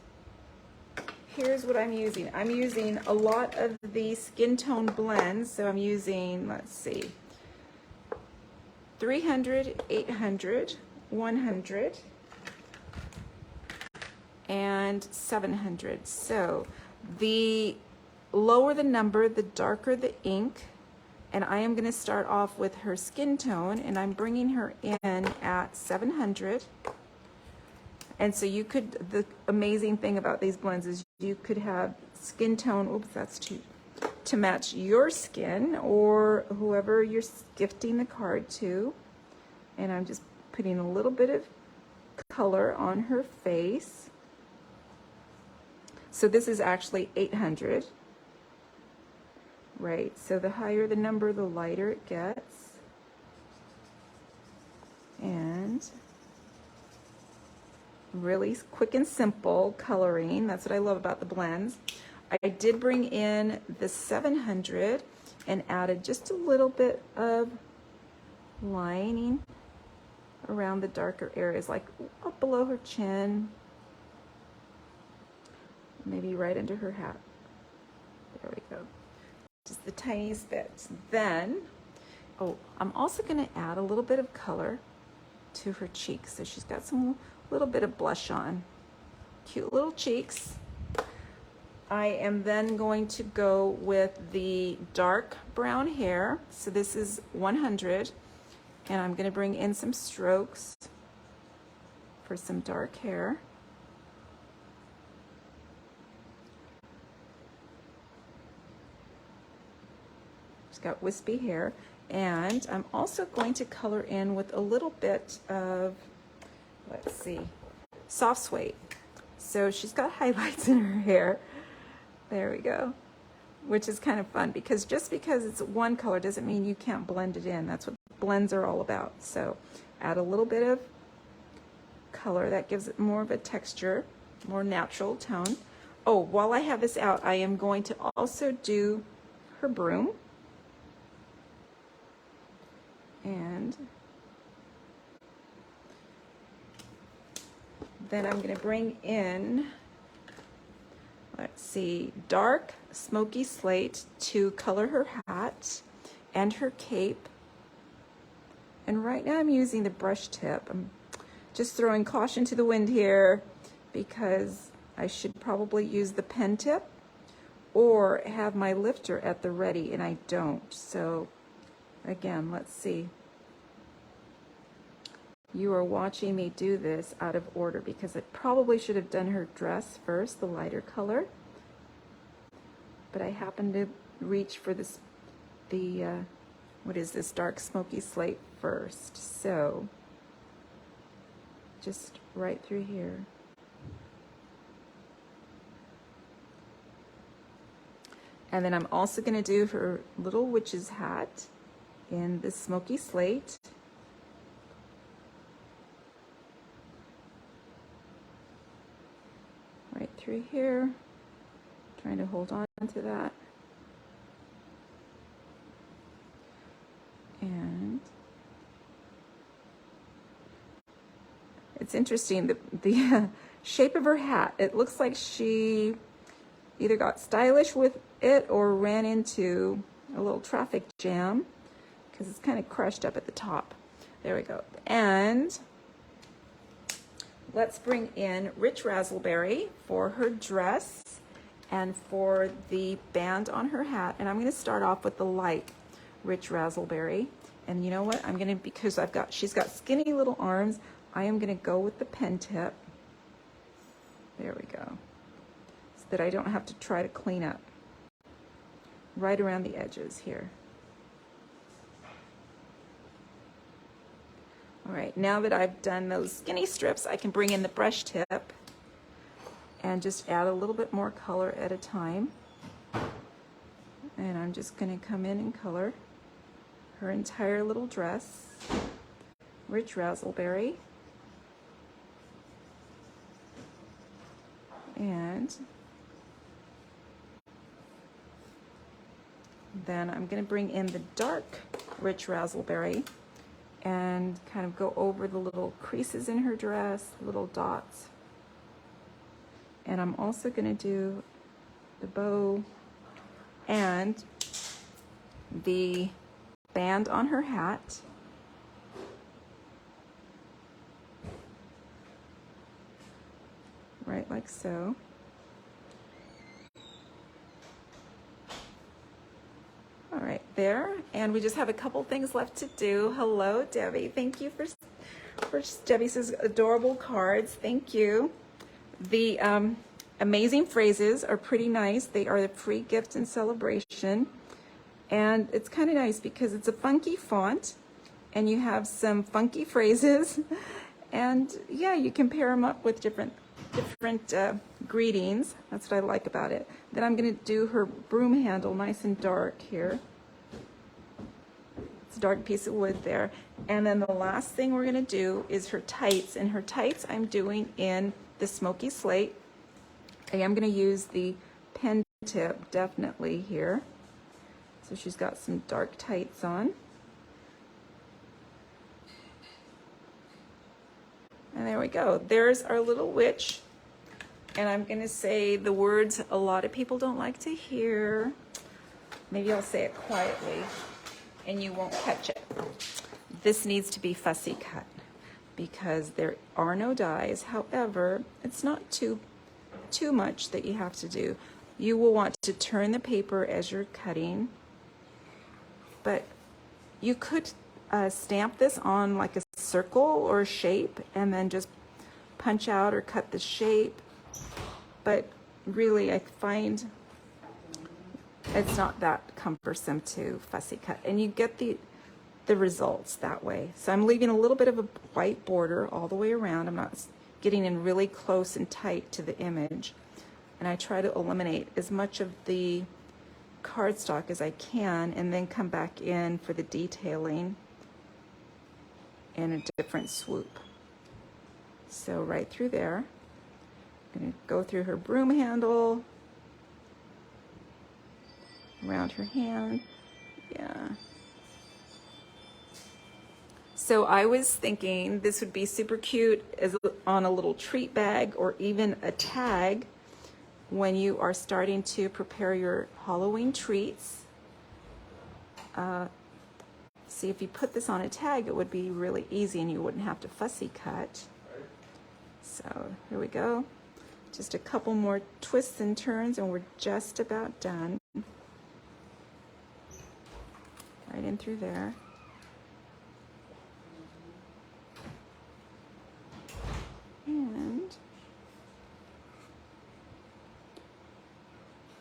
here's what I'm using. I'm using a lot of the skin tone blends. So I'm using, let's see, 300, 800, 100, and 700. So the lower the number, the darker the ink. And I am going to start off with her skin tone, and I'm bringing her in at 700. And so you could, the amazing thing about these blends is you could have skin tone, oops, that's too, to match your skin or whoever you're gifting the card to. And I'm just putting a little bit of color on her face. So this is actually 800. Right, so the higher the number, the lighter it gets. And really quick and simple coloring. That's what I love about the blends. I did bring in the 700 and added just a little bit of lining around the darker areas, like up below her chin, maybe right under her hat. There we go. Just the tiniest bits. Then, oh, I'm also going to add a little bit of color to her cheeks. So she's got some little bit of blush on. Cute little cheeks. I am then going to go with the dark brown hair. So this is 100, and I'm going to bring in some strokes for some dark hair. She's got wispy hair, and I'm also going to color in with a little bit of, let's see, soft suede. So she's got highlights in her hair. There we go. Which is kind of fun, because just because it's one color doesn't mean you can't blend it in. That's what blends are all about. So add a little bit of color that gives it more of a texture, more natural tone. Oh, while I have this out, I am going to also do her broom. And then I'm going to bring in, let's see, dark smoky slate to color her hat and her cape. And right now I'm using the brush tip. I'm just throwing caution to the wind here, because I should probably use the pen tip or have my lifter at the ready, and I don't. So again, let's see. You are watching me do this out of order, because I probably should have done her dress first, the lighter color. But I happened to reach for this, what is this, dark smoky slate first. So just right through here. And then I'm also going to do her little witch's hat in the smoky slate. Right through here, trying to hold on to that. And it's interesting, the shape of her hat, it looks like she either got stylish with it or ran into a little traffic jam, because it's kind of crushed up at the top. There we go. And let's bring in Rich Razzleberry for her dress and for the band on her hat. And I'm going to start off with the light Rich Razzleberry. And you know what? I'm going to, because she's got skinny little arms, I am going to go with the pen tip. There we go. So that I don't have to try to clean up right around the edges here. All right, now that I've done those skinny strips, I can bring in the brush tip and just add a little bit more color at a time. And I'm just going to come in and color her entire little dress, Rich Razzleberry. And then I'm going to bring in the dark Rich Razzleberry and kind of go over the little creases in her dress, little dots. And I'm also going to do the bow and the band on her hat. Right like so. All right, there, and we just have a couple things left to do. Hello, Debbie. Thank you for Debbie says adorable cards. Thank you. The amazing phrases are pretty nice. They are the free gift and celebration, and it's kind of nice because it's a funky font, and you have some funky phrases, and yeah, you can pair them up with different greetings. That's what I like about it. Then I'm going to do her broom handle nice and dark here. It's a dark piece of wood there. And then the last thing we're going to do is her tights. And her tights I'm doing in the smoky slate. I am going to use the pen tip definitely here. So she's got some dark tights on. And there we go. There's our little witch. And I'm going to say the words a lot of people don't like to hear. Maybe I'll say it quietly and you won't catch it. This needs to be fussy cut because there are no dies. However, it's not too much that you have to do. You will want to turn the paper as you're cutting, but you could stamp this on like a circle or a shape and then just punch out or cut the shape. But really, I find it's not that cumbersome to fussy cut, and you get the results that way. So I'm leaving a little bit of a white border all the way around. I'm not getting in really close and tight to the image, and I try to eliminate as much of the cardstock as I can, and then come back in for the detailing in a different swoop. So right through there, I'm going to go through her broom handle, around her hand. Yeah. So I was thinking this would be super cute as on a little treat bag or even a tag when you are starting to prepare your Halloween treats. See, if you put this on a tag, it would be really easy and you wouldn't have to fussy cut. So here we go. Just a couple more twists and turns and we're just about done. Right in through there. And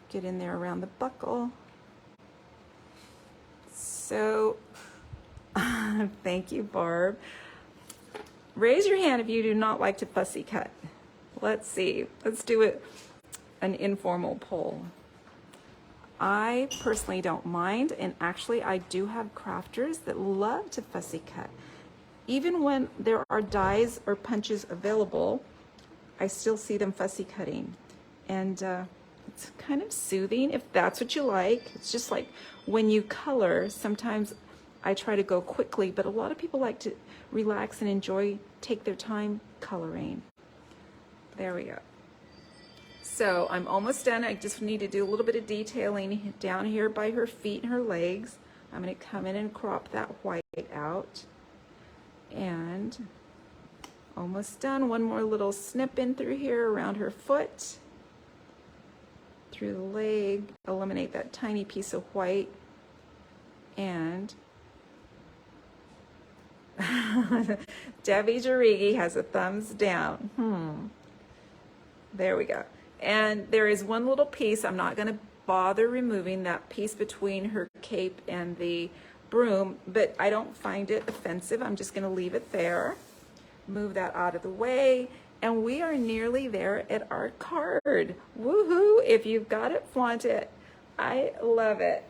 get in there around the buckle. So, thank you, Barb. Raise your hand if you do not like to fussy cut. Let's see. Let's do it an informal poll. I personally don't mind, and actually I do have crafters that love to fussy cut. Even when there are dies or punches available, I still see them fussy cutting. And it's kind of soothing if that's what you like. It's just like when you color, sometimes I try to go quickly, but a lot of people like to relax and enjoy, take their time coloring. There we go. So I'm almost done. I just need to do a little bit of detailing down here by her feet and her legs. I'm going to come in and crop that white out. And almost done. One more little snip in through here around her foot, through the leg, eliminate that tiny piece of white, and Debbie Jarigi has a thumbs down. There we go. And there is one little piece, I'm not going to bother removing that piece between her cape and the broom, but I don't find it offensive. I'm just going to leave it there. Move that out of the way, and we are nearly there at our card. Woohoo! If you've got it, flaunt it. I love it.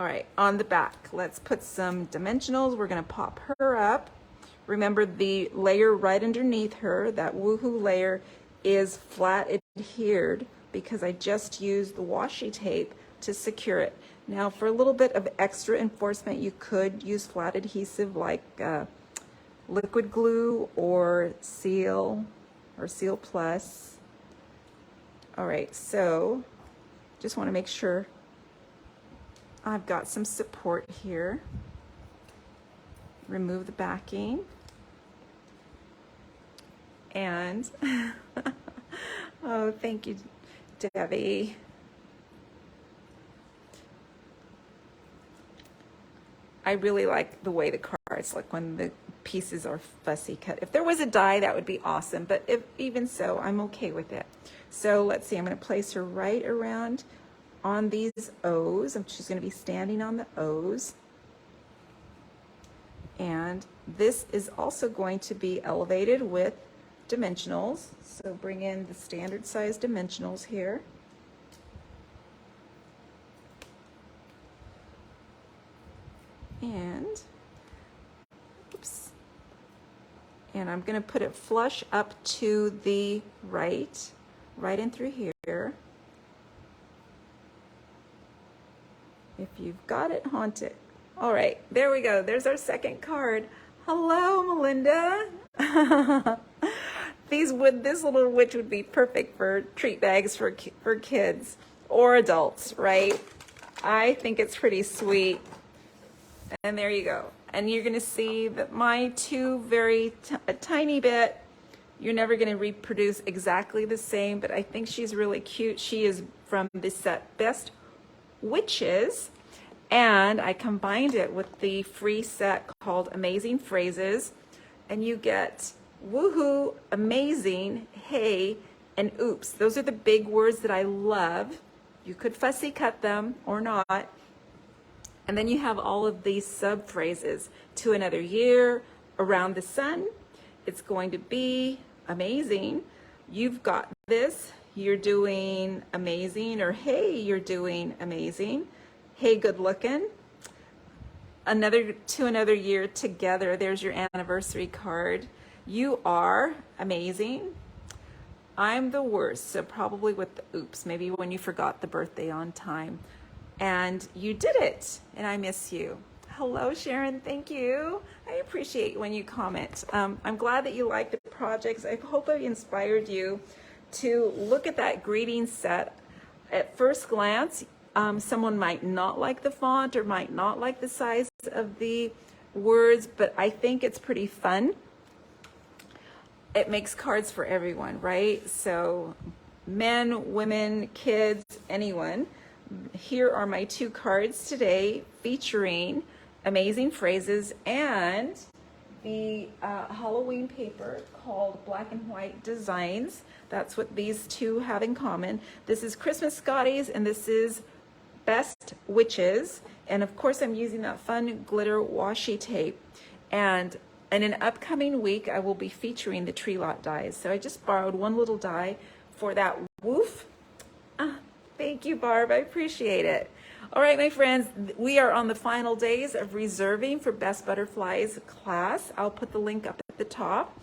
All right, on the back, let's put some dimensionals. We're going to pop her up. Remember the layer right underneath her, that woohoo layer, is flat adhered because I just used the washi tape to secure it. Now for a little bit of extra enforcement, you could use flat adhesive like liquid glue or Seal or Seal Plus. All right, so just want to make sure I've got some support here. Remove the backing. And, oh, thank you, Debbie. I really like the way the cards look when the pieces are fussy cut. If there was a die, that would be awesome, but even so, I'm okay with it. So let's see, I'm going to place her right around on these O's. She's going to be standing on the O's. And this is also going to be elevated with dimensionals. So bring in the standard size dimensionals here. And, oops. And I'm going to put it flush up to the right in through here. If you've got it, haunt it. All right, there we go. There's our second card. Hello, Melinda. This little witch would be perfect for treat bags for kids or adults, right? I think it's pretty sweet. And there you go. And you're going to see that my two a tiny bit, You're never going to reproduce exactly the same, but I think she's really cute. She is from the set Best Witches, and I combined it with the free set called Amazing Phrases, and you get woohoo, amazing, hey, and oops. Those are the big words that I love. You could fussy cut them or not. And then you have all of these sub phrases. To another year, around the sun, it's going to be amazing. You've got this, you're doing amazing, or hey, you're doing amazing. Hey, good looking. To another year together, there's your anniversary card. You are amazing. I'm the worst, so probably with the oops, maybe when you forgot the birthday on time. And you did it, and I miss you. Hello, Sharon, thank you. I appreciate when you comment. I'm glad that you like the projects. I hope I inspired you to look at that greeting set. At first glance, someone might not like the font or might not like the size of the words, but I think it's pretty fun. It makes cards for everyone, right? So men, women, kids, anyone. Here are my 2 cards today featuring amazing phrases and the Halloween paper called Black and White Designs. That's what these 2 have in common. This is Christmas Scotties and this is Best Witches. And of course I'm using that fun glitter washi tape. And in an upcoming week, I will be featuring the tree lot dies. So I just borrowed 1 little die for that woof. Thank you, Barb. I appreciate it. All right, my friends, we are on the final days of reserving for Best Butterflies class. I'll put the link up at the top.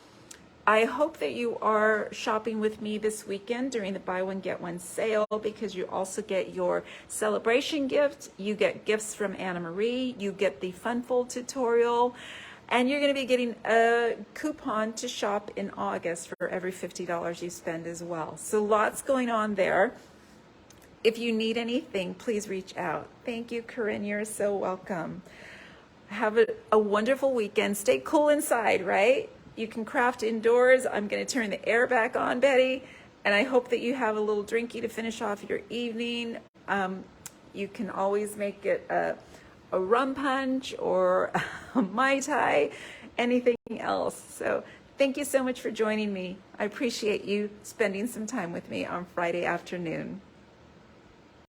I hope that you are shopping with me this weekend during the buy one, get one sale, because you also get your celebration gift. You get gifts from Anna Marie. You get the Fun Fold tutorial. And you're going to be getting a coupon to shop in August for every $50 you spend as well. So lots going on there. If you need anything, please reach out. Thank you, Corinne. You're so welcome. Have a wonderful weekend. Stay cool inside, right? You can craft indoors. I'm going to turn the air back on, Betty. And I hope that you have a little drinky to finish off your evening. You can always make it a rum punch or a Mai Tai, anything else. So thank you so much for joining me. I appreciate you spending some time with me on Friday afternoon.